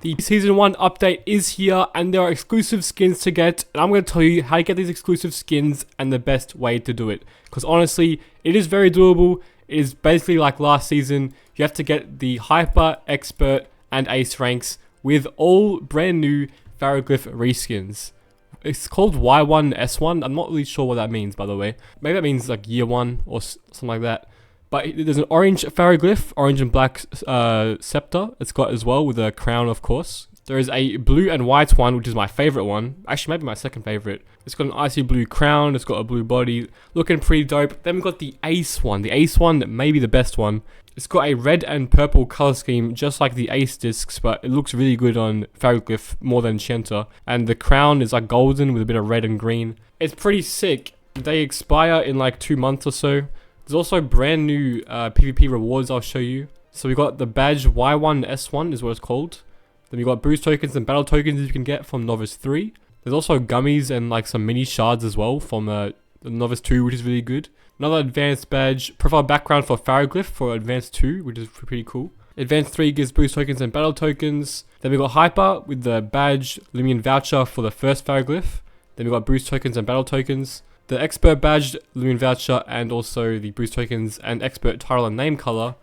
The Season 1 update is here and there are exclusive skins to get, and I'm going to tell you how to get these exclusive skins and the best way to do it. Because honestly, it is very doable. It is basically like last season. You have to get the Hyper, Expert, and Ace ranks with all brand new Ferroglyph reskins. It's called Y1 S1. I'm not really sure what that means, by the way. Maybe that means like year 1 or something like that. But there's an orange Ferroglyph, orange and black scepter it's got as well, with a crown, of course. There is a blue and white one, which is my favorite one. Actually, maybe my second favorite. It's got an icy blue crown, it's got a blue body, looking pretty dope. Then we've got the Ace one. The Ace one may be the best one. It's got a red and purple color scheme, just like the Ace discs, but it looks really good on Ferroglyph more than Shenta. And the crown is like golden with a bit of red and green. It's pretty sick. They expire in like 2 months or so. There's also brand new PvP rewards I'll show you. So we got the badge Y1 S1 is what it's called. Then we got boost tokens and battle tokens you can get from Novice 3. There's also gummies and like some mini shards as well from the Novice 2, which is really good. Another advanced badge, profile background for Ferroglyph for Advanced 2, which is pretty cool. Advanced 3 gives boost tokens and battle tokens. Then we got Hyper with the badge, Loomian voucher for the first Ferroglyph. Then we got boost tokens and battle tokens. The Expert badge, Loomian voucher, and also the boost tokens and Expert title and name color,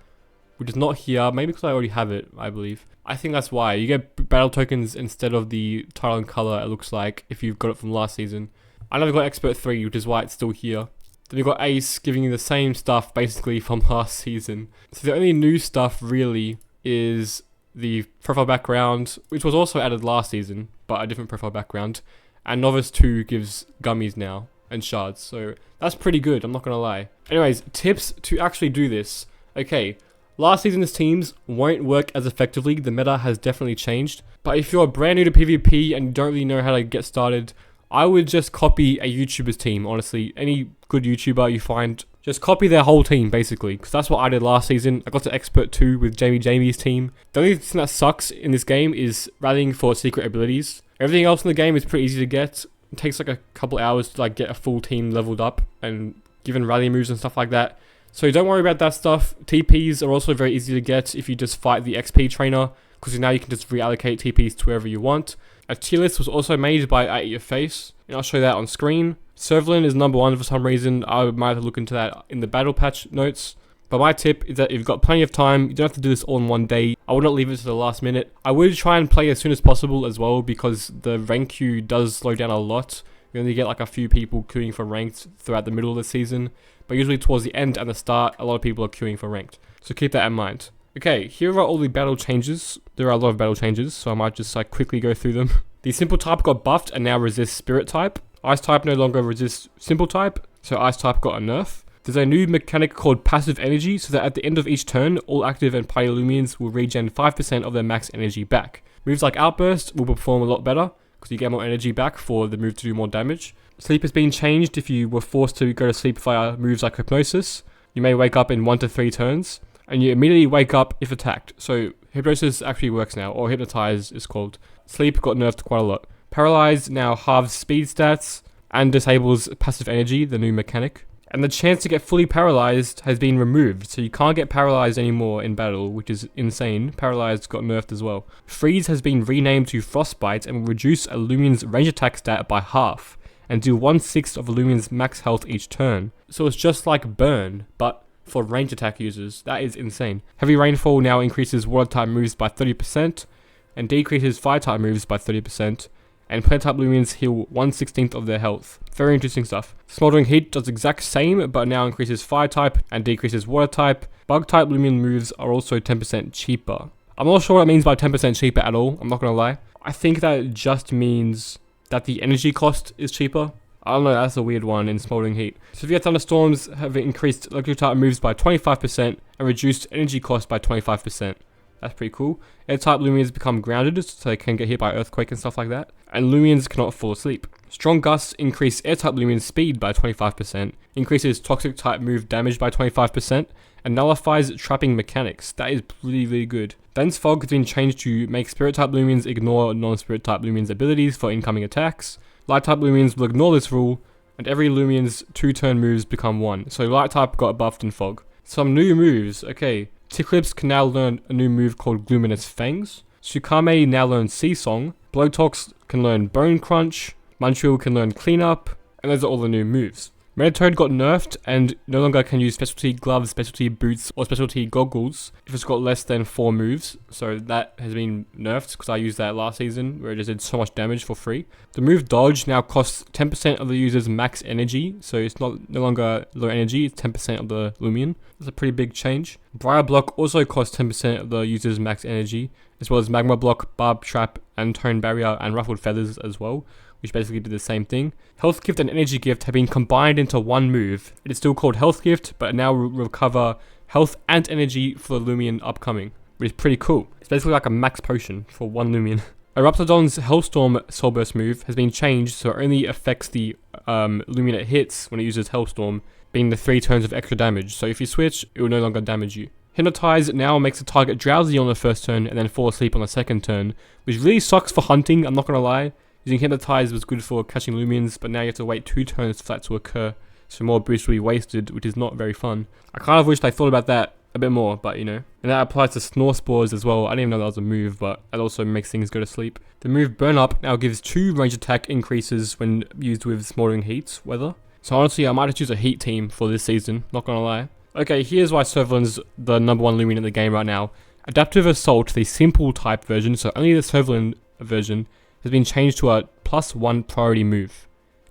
which is not here, maybe because I already have it, I believe. I think that's why. You get battle tokens instead of the title and color, it looks like, if you've got it from last season. I know we've got Expert 3, which is why it's still here. Then we've got Ace, giving you the same stuff, basically, from last season. So the only new stuff, really, is the profile background, which was also added last season, but a different profile background. And Novice 2 gives gummies now and shards, so that's pretty good, I'm not gonna lie. Anyways, tips to actually do this. Okay, last season's teams won't work as effectively. The meta has definitely changed, but if you're brand new to PvP and you don't really know how to get started, I would just copy a YouTuber's team. Honestly, any good YouTuber you find, just copy their whole team, basically, because that's what I did last season. I got to Expert 2 with Jamie's team. The only thing that sucks in this game is rallying for secret abilities. Everything else in the game is pretty easy to get. It takes like a couple hours to like get a full team leveled up and given rally moves and stuff like that. So don't worry about that stuff. TPs are also very easy to get if you just fight the XP trainer, because now you can just reallocate TPs to wherever you want. A tier list was also made by At Your Face, and I'll show you that on screen. Servalin is number 1 for some reason. I might have to look into that in the battle patch notes. But my tip is that if you've got plenty of time, you don't have to do this all in one day. I wouldn't leave it to the last minute. I would try and play as soon as possible as well, because the rank queue does slow down a lot. You only get like a few people queuing for ranked throughout the middle of the season. But usually towards the end and the start, a lot of people are queuing for ranked. So keep that in mind. Okay, here are all the battle changes. There are a lot of battle changes, so I might just like quickly go through them. The simple type got buffed and now resists spirit type. Ice type no longer resists simple type, so ice type got a nerf. There's a new mechanic called passive energy, so that at the end of each turn, all active and party Loomians will regen 5% of their max energy back. Moves like Outburst will perform a lot better, because you get more energy back for the move to do more damage. Sleep has been changed if you were forced to go to sleep via moves like Hypnosis. You may wake up in 1 to 3 turns, and you immediately wake up if attacked. So Hypnosis actually works now, or Hypnotize is called. Sleep got nerfed quite a lot. Paralyze now halves speed stats, and disables passive energy, the new mechanic. And the chance to get fully paralyzed has been removed, so you can't get paralyzed anymore in battle, which is insane. Paralyzed got nerfed as well. Freeze has been renamed to Frostbite and will reduce a Loomian's range attack stat by half, and do 1/6 of a Loomian's max health each turn. So it's just like Burn, but for range attack users. That is insane. Heavy Rainfall now increases water type moves by 30%, and decreases fire type moves by 30%. And plant type Loomians heal 1/16 of their health. Very interesting stuff. Smoldering Heat does the exact same, but now increases fire type and decreases water type. Bug type Loomian moves are also 10% cheaper. I'm not sure what it means by 10% cheaper at all, I'm not gonna lie. I think that it just means that the energy cost is cheaper. I don't know, that's a weird one in Smoldering Heat. Severe Thunderstorms have increased electric type moves by 25% and reduced energy cost by 25%. That's pretty cool. Air-type Loomians become grounded, so they can get hit by earthquake and stuff like that. And Loomians cannot fall asleep. Strong Gusts increase Air-type Loomian speed by 25%, increases Toxic-type move damage by 25%, and nullifies trapping mechanics. That is really good. Dense Fog has been changed to make Spirit-type Loomians ignore non-Spirit-type Loomians' abilities for incoming attacks. Light-type Loomians will ignore this rule, and every Loomian's 2-turn moves become 1. So Light-type got buffed in Fog. Some new moves, okay. Ticlips can now learn a new move called Gluminous Fangs. Tsukame now learns Sea Song, Blowtox can learn Bone Crunch, Munchville can learn Cleanup, and those are all the new moves. Meditoad got nerfed and no longer can use specialty gloves, specialty boots, or specialty goggles if it's got less than 4 moves. So that has been nerfed because I used that last season where it just did so much damage for free. The move Dodge now costs 10% of the user's max energy, so it's no longer low energy, it's 10% of the Loomian. That's a pretty big change. Briar Block also costs 10% of the user's max energy, as well as Magma Block, Barb Trap, and Tone Barrier, and Ruffled Feathers as well, which basically did the same thing. Health Gift and Energy Gift have been combined into one move. It is still called Health Gift, but now will recover health and energy for the Loomian upcoming, which is pretty cool. It's basically like a max potion for one Loomian. Eruptodon's Hellstorm Soul Burst move has been changed so it only affects the Loomian it hits when it uses Hellstorm, being the 3 turns of extra damage. So if you switch, it will no longer damage you. Hypnotize now makes the target drowsy on the first turn and then fall asleep on the second turn, which really sucks for hunting, I'm not gonna lie. Using Hypnotize was good for catching Loomians, but now you have to wait 2 turns for that to occur, so more boosts will be wasted, which is not very fun. I kind of wish I thought about that a bit more, but you know. And that applies to Snore Spores as well. I didn't even know that was a move, but that also makes things go to sleep. The move Burn Up now gives 2 range attack increases when used with Smoldering Heat weather. So honestly, I might have choose a Heat team for this season, not gonna lie. Okay, here's why Servalin's the number 1 Loomian in the game right now. Adaptive Assault, the simple type version, so only the Servalin version, has been changed to a +1 priority move.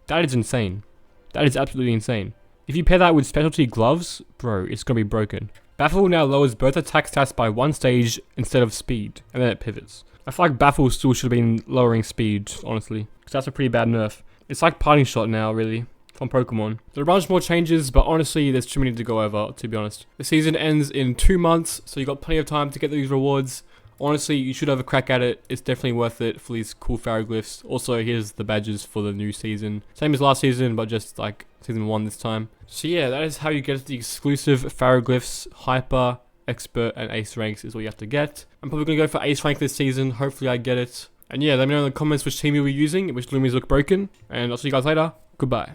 That is insane. That is absolutely insane. If you pair that with specialty gloves, bro, it's gonna be broken. Baffle now lowers both attack stats by 1 stage instead of speed, and then it pivots. I feel like Baffle still should have been lowering speed, honestly, because that's a pretty bad nerf. It's like Parting Shot now, really, from Pokemon. There are a bunch more changes, but honestly, there's too many to go over, to be honest. The season ends in 2 months, so you got plenty of time to get these rewards. Honestly, you should have a crack at it. It's definitely worth it for these cool Ferroglyphs. Also, here's the badges for the new season. Same as last season, but just like season 1 this time. So yeah, that is how you get the exclusive Ferroglyphs. Hyper, Expert, and Ace ranks is what you have to get. I'm probably going to go for Ace rank this season. Hopefully I get it. And yeah, let me know in the comments which team you'll be using, which Loomians look broken. And I'll see you guys later. Goodbye.